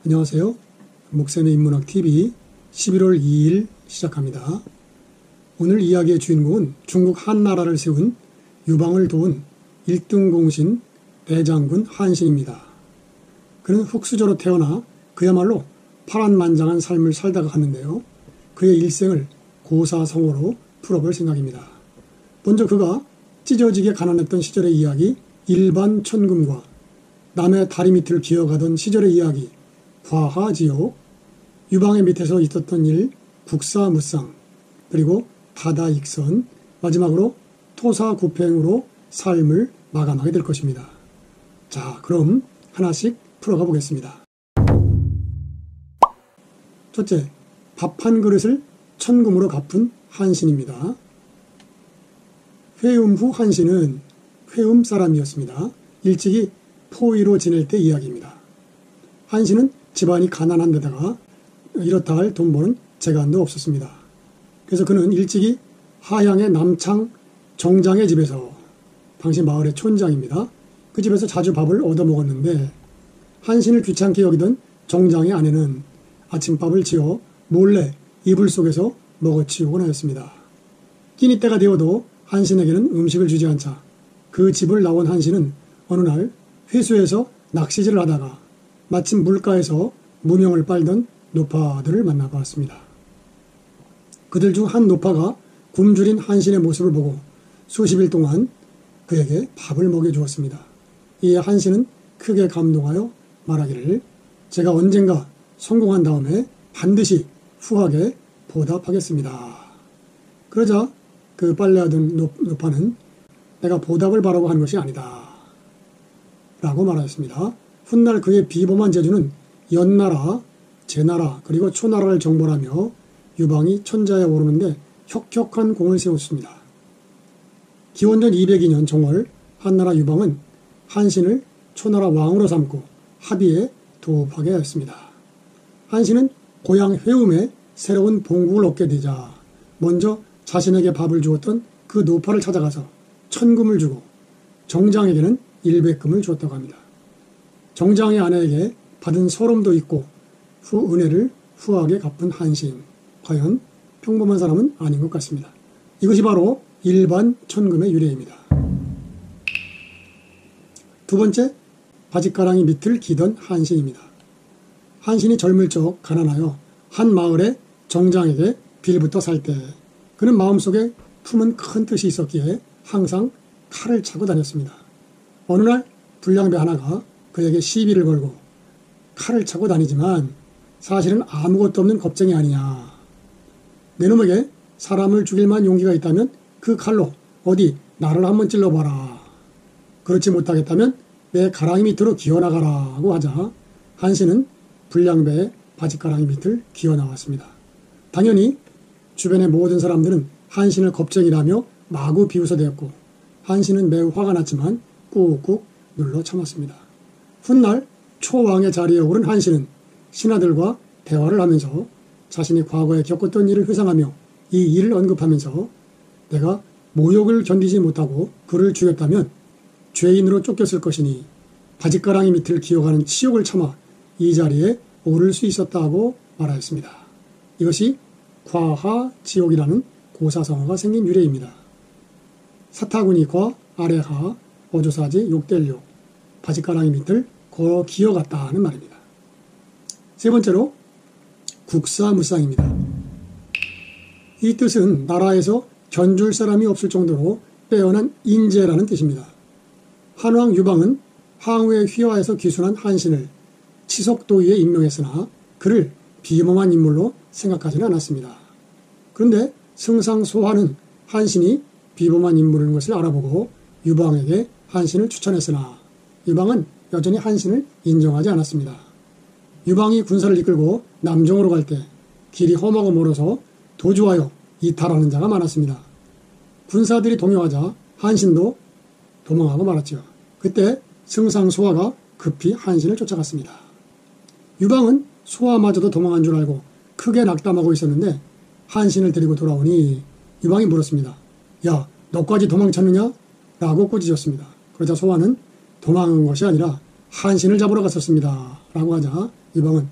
안녕하세요. 목샘의 인문학TV 11월 2일 시작합니다. 오늘 이야기의 주인공은 중국 한나라를 세운 유방을 도운 1등 공신 대장군 한신입니다. 그는 흑수저로 태어나 그야말로 파란만장한 삶을 살다가 갔는데요. 그의 일생을 고사성어로 풀어볼 생각입니다. 먼저 그가 찢어지게 가난했던 시절의 이야기 일반 천금과 남의 다리 밑을 기어가던 시절의 이야기 과하지요. 유방의 밑에서 있었던 일 국사무상, 그리고 다다익선, 마지막으로 토사구팽으로 삶을 마감하게 될 것입니다. 자, 그럼 하나씩 풀어가 보겠습니다. 첫째, 밥 한 그릇을 천금으로 갚은 한신입니다. 회음 후 한신은 회음 사람이었습니다. 일찍이 포위로 지낼 때 이야기입니다. 한신은 집안이 가난한 데다가 이렇다 할 돈 버는 재간도 없었습니다. 그래서 그는 일찍이 하양의 남창 정장의 집에서, 당시 마을의 촌장입니다. 그 집에서 자주 밥을 얻어먹었는데 한신을 귀찮게 여기던 정장의 아내는 아침밥을 지어 몰래 이불 속에서 먹어치우곤 하였습니다. 끼니 때가 되어도 한신에게는 음식을 주지 않자 그 집을 나온 한신은 어느 날 회수에서 낚시질을 하다가 마침 물가에서 무명을 빨던 노파들을 만나보았습니다. 그들 중 한 노파가 굶주린 한신의 모습을 보고 수십 일 동안 그에게 밥을 먹여주었습니다. 이에 한신은 크게 감동하여 말하기를 제가 언젠가 성공한 다음에 반드시 후하게 보답하겠습니다. 그러자 그 빨래하던 노파는 내가 보답을 바라고 한 것이 아니다 라고 말하였습니다. 훗날 그의 비범한 재주는 연나라, 제나라, 그리고 초나라를 정벌하며 유방이 천자에 오르는데 혁혁한 공을 세웠습니다. 기원전 202년 정월 한나라 유방은 한신을 초나라 왕으로 삼고 합의에 도읍하게 하였습니다. 한신은 고향 회음에 새로운 봉국을 얻게 되자 먼저 자신에게 밥을 주었던 그 노파를 찾아가서 천금을 주고 정장에게는 100금을 주었다고 합니다. 정장의 아내에게 받은 서름도 있고 은혜를 후하게 갚은 한신. 과연 평범한 사람은 아닌 것 같습니다. 이것이 바로 일반 천금의 유래입니다. 두 번째, 바짓가랑이 밑을 기던 한신입니다. 한신이 젊을 적 가난하여 한 마을의 정장에게 빌부터 살 때 그는 마음속에 품은 큰 뜻이 있었기에 항상 칼을 차고 다녔습니다. 어느 날 불량배 하나가 그에게 시비를 걸고 칼을 차고 다니지만 사실은 아무것도 없는 겁쟁이 아니냐. 내 놈에게 사람을 죽일 만한 용기가 있다면 그 칼로 어디 나를 한번 찔러봐라. 그렇지 못하겠다면 내 가랑이 밑으로 기어나가라고 하자 한신은 불량배의 바짓가랑이 밑을 기어나왔습니다. 당연히 주변의 모든 사람들은 한신을 겁쟁이라며 마구 비웃어대었고 한신은 매우 화가 났지만 꾹꾹 눌러 참았습니다. 훗날 초왕의 자리에 오른 한신은 신하들과 대화를 하면서 자신이 과거에 겪었던 일을 회상하며 이 일을 언급하면서 내가 모욕을 견디지 못하고 그를 죽였다면 죄인으로 쫓겼을 것이니 바짓가랑이 밑을 기어가는 치욕을 참아 이 자리에 오를 수 있었다고 말하였습니다. 이것이 과하지옥이라는 고사성어가 생긴 유래입니다. 사타구니 과 아래하 어조사지 욕될욕 바짓가랑이 밑을 걸어 기어갔다는 말입니다. 세 번째로 국사무상입니다. 이 뜻은 나라에서 견줄 사람이 없을 정도로 빼어난 인재라는 뜻입니다. 한왕 유방은 항우에 휘하에서 기순한 한신을 치석도의에 임명했으나 그를 비범한 인물로 생각하지는 않았습니다. 그런데 승상소하는 한신이 비범한 인물인 것을 알아보고 유방에게 한신을 추천했으나 유방은 여전히 한신을 인정하지 않았습니다. 유방이 군사를 이끌고 남종으로 갈 때 길이 험하고 멀어서 도주하여 이탈하는 자가 많았습니다. 군사들이 동요하자 한신도 도망하고 말았죠. 그때 승상소하가 급히 한신을 쫓아갔습니다. 유방은 소하마저도 도망한 줄 알고 크게 낙담하고 있었는데 한신을 데리고 돌아오니 유방이 물었습니다. 야, 너까지 도망쳤느냐? 라고 꾸짖었습니다. 그러자 소하는 도망한 것이 아니라 한신을 잡으러 갔었습니다. 라고 하자 유방은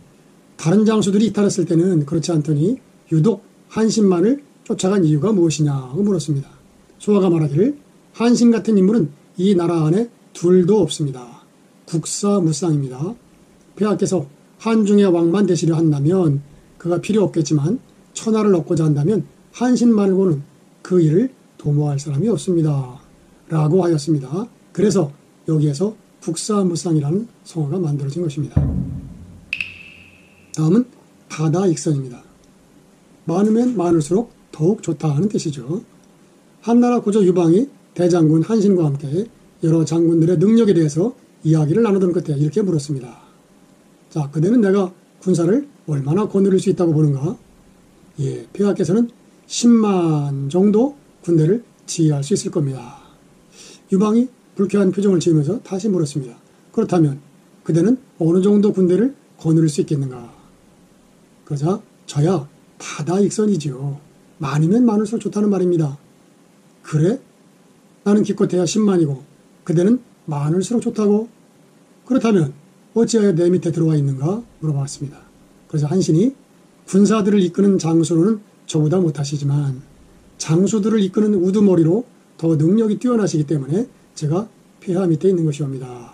다른 장수들이 이탈했을 때는 그렇지 않더니 유독 한신만을 쫓아간 이유가 무엇이냐고 물었습니다. 소화가 말하기를 한신 같은 인물은 이 나라 안에 둘도 없습니다. 국사무쌍입니다. 폐하께서 한중의 왕만 되시려 한다면 그가 필요 없겠지만 천하를 얻고자 한다면 한신 말고는 그 일을 도모할 사람이 없습니다. 라고 하였습니다. 그래서 여기에서 국사무쌍이라는 성어가 만들어진 것입니다. 다음은 다다익선입니다. 많으면 많을수록 더욱 좋다는 뜻이죠. 한나라 고조 유방이 대장군 한신과 함께 여러 장군들의 능력에 대해서 이야기를 나누던 끝에 이렇게 물었습니다. 자, 그대는 내가 군사를 얼마나 거느릴 수 있다고 보는가? 예, 폐하께서는 10만 정도 군대를 지휘할 수 있을 겁니다. 유방이 불쾌한 표정을 지으면서 다시 물었습니다. 그렇다면 그대는 어느 정도 군대를 거느릴 수 있겠는가? 그러자 저야 다다익선이지요. 많으면 많을수록 좋다는 말입니다. 그래? 나는 기껏해야 10만이고 그대는 많을수록 좋다고? 그렇다면 어찌하여 내 밑에 들어와 있는가? 물어봤습니다. 그래서 한신이 군사들을 이끄는 장수로는 저보다 못하시지만 장수들을 이끄는 우두머리로 더 능력이 뛰어나시기 때문에 제가 폐하 밑에 있는 것이옵니다.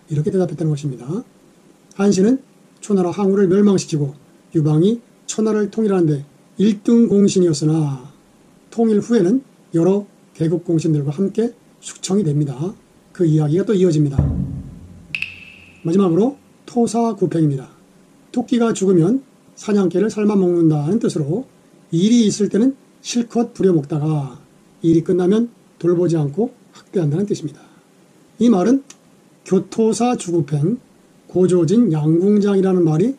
이렇게 대답했다는 것입니다. 한신은 초나라 항우를 멸망시키고 유방이 천하를 통일하는데 1등 공신이었으나 통일 후에는 여러 개국 공신들과 함께 숙청이 됩니다. 그 이야기가 또 이어집니다. 마지막으로 토사구팽입니다. 토끼가 죽으면 사냥개를 삶아 먹는다는 뜻으로 일이 있을 때는 실컷 부려먹다가 일이 끝나면 돌보지 않고 학대한다는 뜻입니다. 이 말은 교토사 주구팽, 고조진 양궁장이라는 말이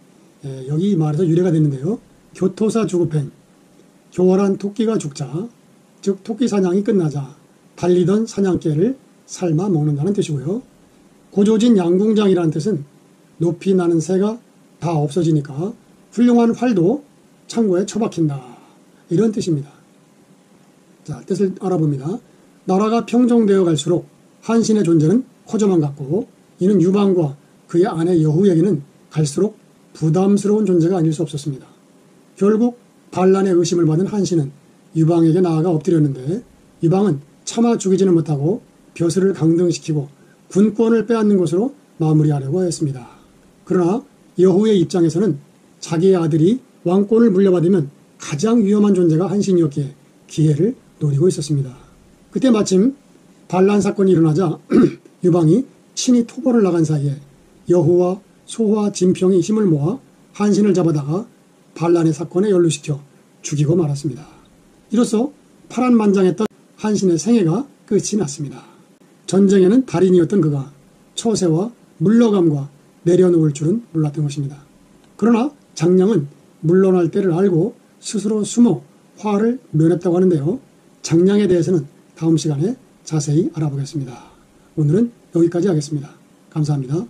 여기 이 말에서 유래가 됐는데요. 교토사 주구팽, 교활한 토끼가 죽자, 즉 토끼 사냥이 끝나자 달리던 사냥개를 삶아 먹는다는 뜻이고요. 고조진 양궁장이라는 뜻은 높이 나는 새가 다 없어지니까 훌륭한 활도 창고에 처박힌다. 이런 뜻입니다. 자, 뜻을 알아봅니다. 나라가 평정되어 갈수록 한신의 존재는 커져만 갔고 이는 유방과 그의 아내 여후에게는 갈수록 부담스러운 존재가 아닐 수 없었습니다. 결국 반란의 의심을 받은 한신은 유방에게 나아가 엎드렸는데 유방은 차마 죽이지는 못하고 벼슬을 강등시키고 군권을 빼앗는 것으로 마무리하려고 했습니다. 그러나 여후의 입장에서는 자기의 아들이 왕권을 물려받으면 가장 위험한 존재가 한신이었기에 기회를 노리고 있었습니다. 그때 마침 반란 사건이 일어나자 유방이 친히 토벌을 나간 사이에 여후와 소화 진평이 힘을 모아 한신을 잡아다가 반란의 사건에 연루시켜 죽이고 말았습니다. 이로써 파란만장했던 한신의 생애가 끝이 났습니다. 전쟁에는 달인이었던 그가 처세와 물러감과 내려놓을 줄은 몰랐던 것입니다. 그러나 장량은 물러날 때를 알고 스스로 숨어 화를 면했다고 하는데요. 장량에 대해서는 다음 시간에 자세히 알아보겠습니다. 오늘은 여기까지 하겠습니다. 감사합니다.